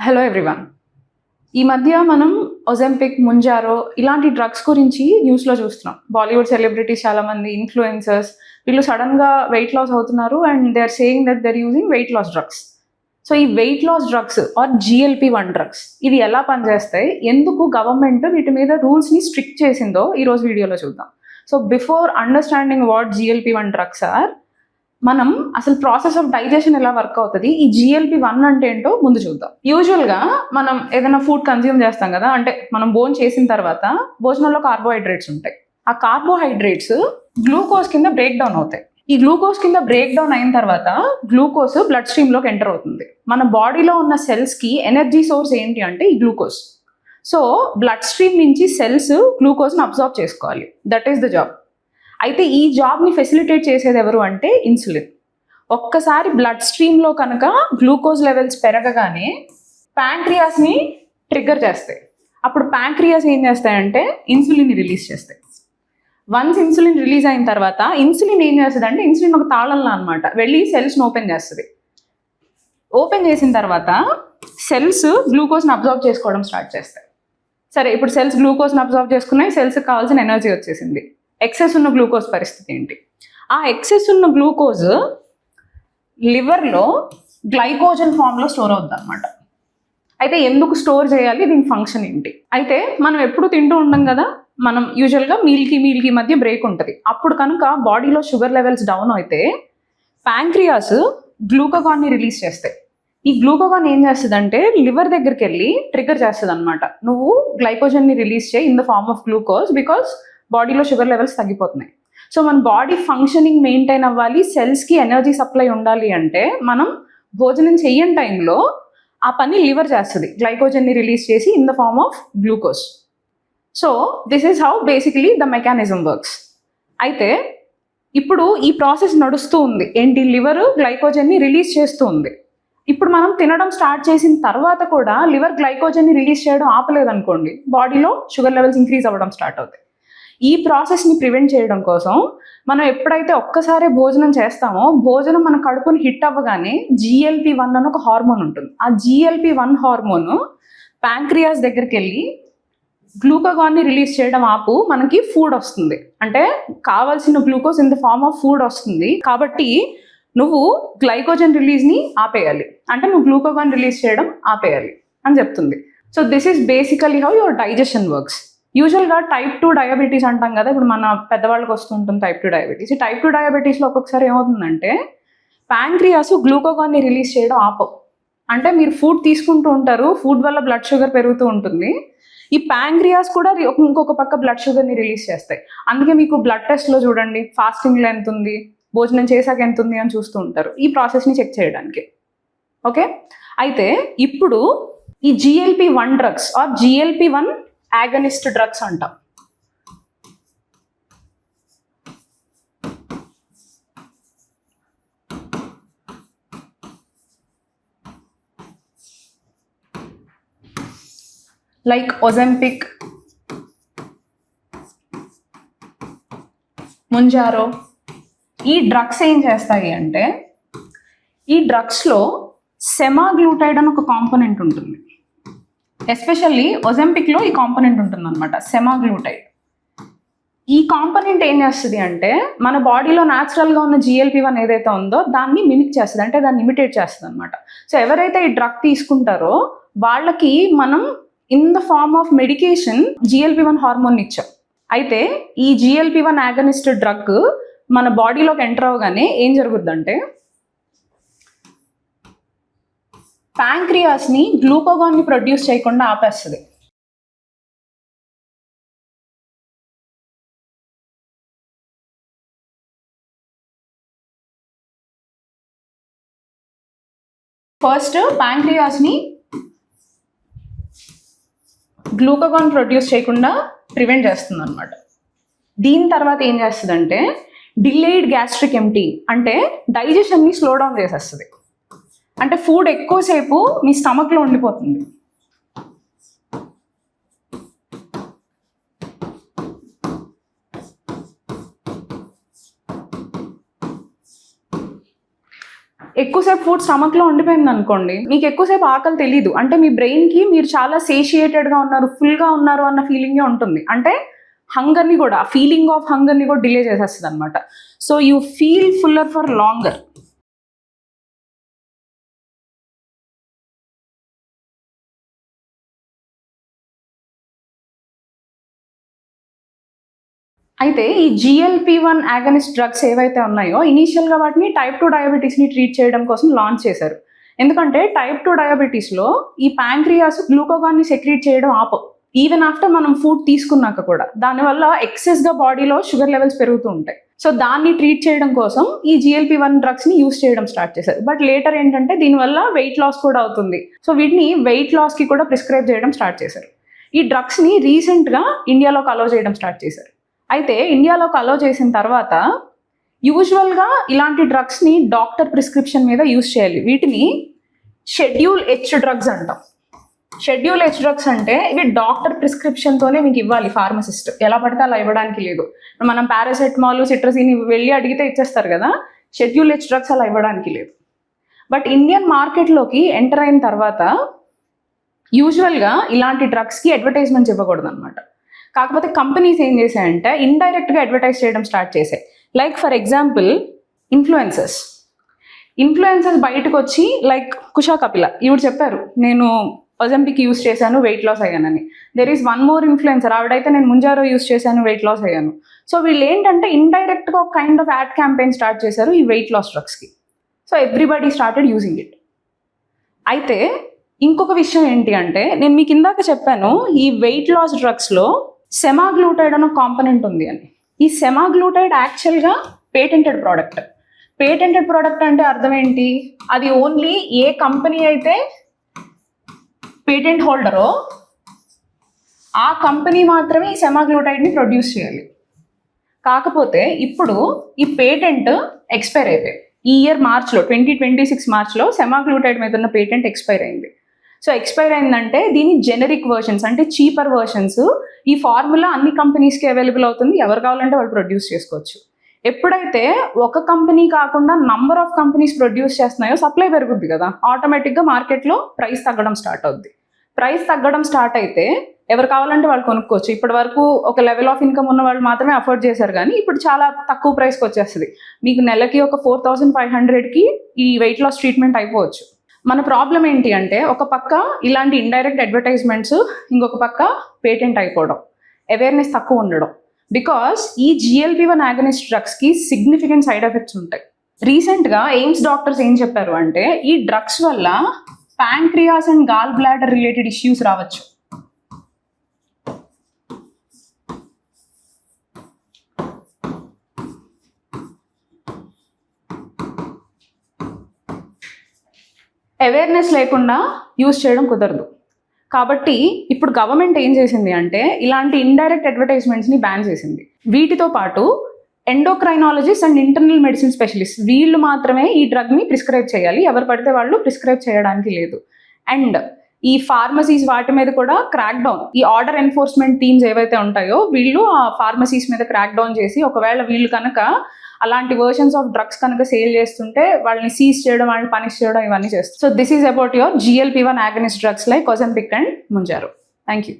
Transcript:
Hello everyone. ఈ మధ్య మనం ఒజెంపిక్, ముంజారో ఇలాంటి డ్రగ్స్ గురించి న్యూస్లో చూస్తున్నాం. బాలీవుడ్ సెలబ్రిటీస్ చాలామంది, ఇన్ఫ్లుయెన్సర్స్ వీళ్ళు సడన్గా వెయిట్ లాస్ అవుతున్నారు and they are saying that they are using weight loss drugs. So ఈ weight loss drugs or GLP-1 drugs ఇవి ఎలా పనిచేస్తాయి, ఎందుకు గవర్నమెంట్ వీటి మీద రూల్స్ని స్ట్రిక్ట్ చేసిందో ఈరోజు వీడియోలో చూద్దాం. So before understanding what GLP-1 drugs are, మనం అసలు ప్రాసెస్ ఆఫ్ డైజెషన్ ఎలా వర్క్ అవుతుంది, ఈ GLP-1 అంటే ఏంటో ముందు చూద్దాం. యూజువల్గా మనం ఏదైనా ఫుడ్ కన్జ్యూమ్ చేస్తాం కదా, అంటే మనం భోజనం చేసిన తర్వాత భోజనంలో కార్బోహైడ్రేట్స్ ఉంటాయి. ఆ కార్బోహైడ్రేట్స్ గ్లూకోజ్ కింద బ్రేక్ డౌన్ అవుతాయి. ఈ గ్లూకోజ్ కింద బ్రేక్ డౌన్ అయిన తర్వాత గ్లూకోజ్ బ్లడ్ స్ట్రీమ్లోకి ఎంటర్ అవుతుంది. మన బాడీలో ఉన్న సెల్స్కి ఎనర్జీ సోర్స్ ఏంటి అంటే ఈ గ్లూకోజ్. సో బ్లడ్ స్ట్రీమ్ నుంచి సెల్స్ గ్లూకోజ్ని అబ్జార్బ్ చేసుకోవాలి. That is the job. అయితే ఈ జాబ్ని ఫెసిలిటేట్ చేసేది ఎవరు అంటే ఇన్సులిన్. ఒక్కసారి బ్లడ్ స్ట్రీమ్లో కనుక గ్లూకోజ్ లెవెల్స్ పెరగగానే ప్యాంక్రియాస్ని ట్రిగ్గర్ చేస్తాయి. అప్పుడు ప్యాంక్రియాస్ ఏం చేస్తాయంటే ఇన్సులిన్ని రిలీజ్ చేస్తాయి. వన్స్ ఇన్సులిన్ రిలీజ్ అయిన తర్వాత ఇన్సులిన్ ఏం చేస్తుంది అంటే, ఇన్సులిన్ ఒక తాళంలా అనమాట, వెళ్ళి సెల్స్ని ఓపెన్ చేస్తుంది. ఓపెన్ చేసిన తర్వాత సెల్స్ గ్లూకోజ్ని అబ్జార్బ్ చేసుకోవడం స్టార్ట్ చేస్తాయి. సరే, ఇప్పుడు సెల్స్ గ్లూకోజ్ని అబ్జార్బ్ చేసుకున్నాయి, సెల్స్కి కావాల్సిన ఎనర్జీ వచ్చేసింది. ఎక్సెస్ ఉన్న గ్లూకోజ్ పరిస్థితి ఏంటి? ఆ ఎక్సెస్ ఉన్న గ్లూకోజ్ లివర్లో గ్లైకోజన్ ఫామ్లో స్టోర్ అవుతుంది అనమాట. అయితే ఎందుకు స్టోర్ చేయాలి, దీని ఫంక్షన్ ఏంటి? అయితే మనం ఎప్పుడు తింటూ ఉంటాం కదా, మనం యూజువల్గా మీల్కి మధ్య బ్రేక్ ఉంటుంది. అప్పుడు కనుక బాడీలో షుగర్ లెవెల్స్ డౌన్ అయితే ప్యాంక్రియాస్ గ్లూకగాన్ని రిలీజ్ చేస్తాయి. ఈ గ్లూకగాన్ ఏం చేస్తుందంటే లివర్ దగ్గరికి వెళ్ళి ట్రిగర్ చేస్తుంది అనమాట, నువ్వు గ్లైకోజన్ని రిలీజ్ చేయి in the form of glucose, because బాడీలో షుగర్ లెవెల్స్ తగ్గిపోతున్నాయి. సో మన బాడీ ఫంక్షనింగ్ మెయింటైన్ అవ్వాలి, సెల్స్కి ఎనర్జీ సప్లై ఉండాలి అంటే మనం భోజనం చెయ్యని టైంలో ఆ పని లివర్ చేస్తుంది, గ్లైకోజన్ని రిలీజ్ చేసి in the form of glucose. So this is how basically the mechanism works. అయితే ఇప్పుడు ఈ ప్రాసెస్ నడుస్తూ ఉంది ఏంటి, లివర్ గ్లైకోజన్ని రిలీజ్ చేస్తూ ఉంది. ఇప్పుడు మనం తినడం స్టార్ట్ చేసిన తర్వాత కూడా లివర్ గ్లైకోజన్ని రిలీజ్ చేయడం ఆపలేదనుకోండి, బాడీలో షుగర్ లెవెల్స్ ఇంక్రీజ్ అవ్వడం స్టార్ట్ అవుతాయి. ఈ ప్రాసెస్ని ప్రివెంట్ చేయడం కోసం మనం ఎప్పుడైతే ఒక్కసారి భోజనం చేస్తామో, భోజనం మన కడుపుని హిట్ అవ్వగానే GLP-1 అని ఒక హార్మోన్ ఉంటుంది. ఆ GLP-1 హార్మోన్ ప్యాంక్రియాస్ దగ్గరికి వెళ్ళి గ్లూకగాన్ని రిలీజ్ చేయడం ఆపు, మనకి ఫుడ్ వస్తుంది, అంటే కావాల్సిన glucose in the form of food వస్తుంది. కాబట్టి నువ్వు గ్లైకోజన్ రిలీజ్ని ఆపేయాలి, అంటే నువ్వు గ్లూకగాన్ రిలీజ్ చేయడం ఆపేయాలి అని చెప్తుంది. So this is basically how your digestion works. యూజువల్గా టైప్ 2 డయాబెటీస్ అంటాం కదా, ఇప్పుడు మన పెద్దవాళ్ళకి వస్తుంటుంది టైప్ 2 డయాబెటీస్. ఈ టైప్ 2 డయాబెటీస్లో ఒక్కొక్కసారి ఏమవుతుందంటే ప్యాంక్రియాస్ గ్లూకోగాన్ని రిలీజ్ చేయడం ఆపవు. అంటే మీరు ఫుడ్ తీసుకుంటూ ఉంటారు, ఫుడ్ వల్ల బ్లడ్ షుగర్ పెరుగుతూ ఉంటుంది, ఈ ప్యాంక్రియాస్ కూడా ఇంకొక పక్క బ్లడ్ షుగర్ని రిలీజ్ చేస్తాయి. అందుకే మీకు బ్లడ్ టెస్ట్లో చూడండి, ఫాస్టింగ్లో ఎంత ఉంది, భోజనం చేశాక ఎంత ఉంది అని చూస్తూ ఉంటారు, ఈ ప్రాసెస్ని చెక్ చేయడానికి. ఓకే, అయితే ఇప్పుడు ఈ GLP-1 drugs or GLP-1 agonist drugs అంటాం. లైక్ ఒజెంపిక్, ముంజారో, ఈ డ్రగ్స్ ఏం చేస్తాయి అంటే, ఈ డ్రగ్స్లో సెమాగ్లూటైడ్ అని ఒక కాంపోనెంట్ ఉంటుంది. ఎస్పెషల్లీ ఒజెంపిక్లో ఈ కాంపోనెంట్ ఉంటుంది అనమాట, సెమాగ్లూటైడ్. ఈ కాంపోనెంట్ ఏం చేస్తుంది అంటే, మన బాడీలో న్యాచురల్గా ఉన్న GLP-1 ఏదైతే ఉందో దాన్ని మిమిక్ చేస్తుంది, అంటే దాన్ని ఇమిటేట్ చేస్తుంది అనమాట. సో ఎవరైతే ఈ డ్రగ్ తీసుకుంటారో వాళ్ళకి మనం in the form of medication GLP-1 hormone ఇచ్చాం. అయితే ఈ GLP-1 యాగనిస్ట్ డ్రగ్ మన బాడీలోకి ఎంటర్ అవ్వగానే ఏం జరుగుద్దంటే, ప్యాంక్రియాస్ని గ్లూకోగాన్ని ప్రొడ్యూస్ చేయకుండా ఆపేస్తుంది. ఫస్ట్ ప్యాంక్రియాస్ని గ్లూకోగాన్ ప్రొడ్యూస్ చేయకుండా ప్రివెంట్ చేస్తుంది అనమాట. దీని తర్వాత ఏం చేస్తుందంటే డిలేడ్ గ్యాస్ట్రిక్ ఎంప్టీ, అంటే డైజెషన్ని స్లో డౌన్ చేసేస్తుంది. అంటే ఫుడ్ ఎక్కువసేపు మీ స్టమక్లో ఉండిపోతుంది. ఎక్కువసేపు ఫుడ్ స్టమక్లో ఉండిపోయింది అనుకోండి, మీకు ఎక్కువసేపు ఆకలి తెలీదు. అంటే మీ బ్రెయిన్కి మీరు చాలా సేషియేటెడ్గా ఉన్నారు, ఫుల్గా ఉన్నారు అన్న ఫీలింగే ఉంటుంది. అంటే హంగర్ని కూడా, ఫీలింగ్ ఆఫ్ హంగర్ని కూడా డిలే చేసేస్తుంది అనమాట. So you feel fuller for longer. అయితే ఈ GLP-1 యాగనిస్ట్ డ్రగ్స్ ఏవైతే ఉన్నాయో, ఇనీషియల్గా వాటిని టైప్ 2 డయాబెటీస్ని ట్రీట్ చేయడం కోసం లాంచ్ చేశారు. ఎందుకంటే టైప్ 2 డయాబెటీస్లో ఈ ప్యాంక్రియాస్ గ్లూకోగాన్ని సెక్రీట్ చేయడం ఆపవు, ఈవెన్ ఆఫ్టర్ మనం ఫుడ్ తీసుకున్నాక కూడా. దానివల్ల ఎక్సెస్గా బాడీలో షుగర్ లెవెల్స్ పెరుగుతూ ఉంటాయి. సో దాన్ని ట్రీట్ చేయడం కోసం ఈ GLP-1 డ్రగ్స్ని యూస్ చేయడం స్టార్ట్ చేశారు. బట్ లేటర్ ఏంటంటే దీనివల్ల వెయిట్ లాస్ కూడా అవుతుంది. సో వీటిని వెయిట్ లాస్కి కూడా ప్రిస్క్రైబ్ చేయడం స్టార్ట్ చేశారు. ఈ డ్రగ్స్ని రీసెంట్గా ఇండియాలోకి అలౌ చేయడం స్టార్ట్ చేశారు. అయితే ఇండియాలోకి అలౌ చేసిన తర్వాత యూజువల్గా ఇలాంటి డ్రగ్స్ని డాక్టర్ ప్రిస్క్రిప్షన్ మీద యూజ్ చేయాలి. వీటిని షెడ్యూల్ H డ్రగ్స్ అంటాం. షెడ్యూల్ H డ్రగ్స్ అంటే ఇవి డాక్టర్ ప్రిస్క్రిప్షన్తోనే మీకు ఇవ్వాలి ఫార్మసిస్ట్, ఎలా పడితే అలా ఇవ్వడానికి లేదు. మనం పారాసెటమాల్, సిట్రజిన్ వెళ్ళి అడిగితే ఇచ్చేస్తారు కదా, షెడ్యూల్ H డ్రగ్స్ అలా ఇవ్వడానికి లేదు. బట్ ఇండియన్ మార్కెట్లోకి ఎంటర్ అయిన తర్వాత యూజువల్గా ఇలాంటి డ్రగ్స్కి అడ్వర్టైజ్మెంట్స్ ఇవ్వకూడదు అనమాట. కాకపోతే కంపెనీస్ ఏం చేశాయంటే ఇండైరెక్ట్గా అడ్వర్టైజ్ చేయడం స్టార్ట్ చేశాయి. లైక్ ఫర్ ఎగ్జాంపుల్ ఇన్ఫ్లుయెన్సర్స్ బయటకు వచ్చి, లైక్ కుషా కపిల ఈవిడ చెప్పారు, నేను ఒజెంపిక్ యూస్ చేశాను, వెయిట్ లాస్ అయ్యానని. There is one more influencer, ఆవిడైతే నేను ముంజారో యూస్ చేశాను, వెయిట్ లాస్ అయ్యాను. సో వీళ్ళు ఏంటంటే ఇండైరెక్ట్గా ఒక kind of ad campaign start చేశారు ఈ వెయిట్ లాస్ డ్రగ్స్కి. So everybody started using it. అయితే ఇంకొక విషయం ఏంటి అంటే, నేను మీకు ఇందాక చెప్పాను ఈ వెయిట్ లాస్ డ్రగ్స్లో సెమాగ్లూటైడ్ అనే కాంపనెంట్ ఉంది అని. ఈ సెమాగ్లూటైడ్ యాక్చువల్గా పేటెంటెడ్ ప్రోడక్ట్. పేటెంటెడ్ ప్రోడక్ట్ అంటే అర్థం ఏంటి? అది ఓన్లీ ఏ కంపెనీ అయితే పేటెంట్ హోల్డరో ఆ కంపెనీ మాత్రమే ఈ సెమాగ్లూటైడ్ని ప్రొడ్యూస్ చేయాలి. కాకపోతే ఇప్పుడు ఈ పేటెంట్ ఎక్స్పైర్ అయిపోయింది. ఈ ఇయర్ మార్చ్లో 2026 మార్చ్లో సెమాగ్లూటైడ్ మీద ఉన్న పేటెంట్ ఎక్స్పైర్ అయింది. సో ఎక్స్పైర్ అయిందంటే దీని జెనరిక్ వర్షన్స్, అంటే చీపర్ వర్షన్స్, ఈ ఫార్ములా అన్ని కంపెనీస్కి అవైలబుల్ అవుతుంది. ఎవరు కావాలంటే వాళ్ళు ప్రొడ్యూస్ చేసుకోవచ్చు. ఎప్పుడైతే ఒక కంపెనీ కాకుండా నంబర్ ఆఫ్ కంపెనీస్ ప్రొడ్యూస్ చేస్తున్నాయో సప్లై పెరుగుద్ది కదా, ఆటోమేటిక్గా మార్కెట్లో ప్రైస్ తగ్గడం స్టార్ట్ అవుద్ది. ప్రైస్ తగ్గడం స్టార్ట్ అయితే ఎవరు కావాలంటే వాళ్ళు కొనుక్కోవచ్చు. ఇప్పటి వరకు ఒక లెవెల్ ఆఫ్ ఇన్కమ్ ఉన్న వాళ్ళు మాత్రమే అఫోర్డ్ చేశారు, కానీ ఇప్పుడు చాలా తక్కువ ప్రైస్కి వచ్చేస్తుంది. మీకు నెలకి ఒక 4500కి ఈ వెయిట్ లాస్ ట్రీట్మెంట్ అయిపోవచ్చు. మన ప్రాబ్లం ఏంటి అంటే, ఒక పక్క ఇలాంటి ఇండైరెక్ట్ అడ్వర్టైజ్మెంట్స్, ఇంకొక పక్క పేటెంట్ అయిపోవడం, అవేర్నెస్ తక్కువ ఉండడం. బికాస్ ఈ GLP-1 యాగనిస్ట్ డ్రగ్స్కి సిగ్నిఫికెంట్ సైడ్ ఎఫెక్ట్స్ ఉంటాయి. రీసెంట్గా ఎయిమ్స్ డాక్టర్స్ ఏం చెప్పారు అంటే, ఈ డ్రగ్స్ వల్ల pancreas and gall bladder related issues రావచ్చు. అవేర్నెస్ లేకుండా యూజ్ చేయడం కుదరదు. కాబట్టి ఇప్పుడు గవర్నమెంట్ ఏం చేసింది అంటే ఇలాంటి ఇండైరెక్ట్ అడ్వర్టైజ్మెంట్స్ని బ్యాన్ చేసింది. వీటితో పాటు endocrinologist and internal medicine specialist వీళ్ళు మాత్రమే ఈ డ్రగ్ని ప్రిస్క్రైబ్ చేయాలి, ఎవరు పడితే వాళ్ళు ప్రిస్క్రైబ్ చేయడానికి లేదు. అండ్ ఈ ఫార్మసీస్ వాటి మీద కూడా క్రాక్ డౌన్, ఈ ఆర్డర్ ఎన్ఫోర్స్మెంట్ టీమ్స్ ఏవైతే ఉంటాయో వీళ్ళు ఆ ఫార్మసీస్ మీద క్రాక్ డౌన్ చేసి, ఒకవేళ వీళ్ళు కనుక అలాంటి వర్షన్స్ ఆఫ్ డ్రగ్స్ కనుక సేల్ చేస్తుంటే వాళ్ళని సీజ్ చేయడం, వాళ్ళని పనిష్ చేయడం, ఇవన్నీ చేస్తారు. So this is about your GLP-1 agonist drugs like Ozempic and Mounjaro. Thank you.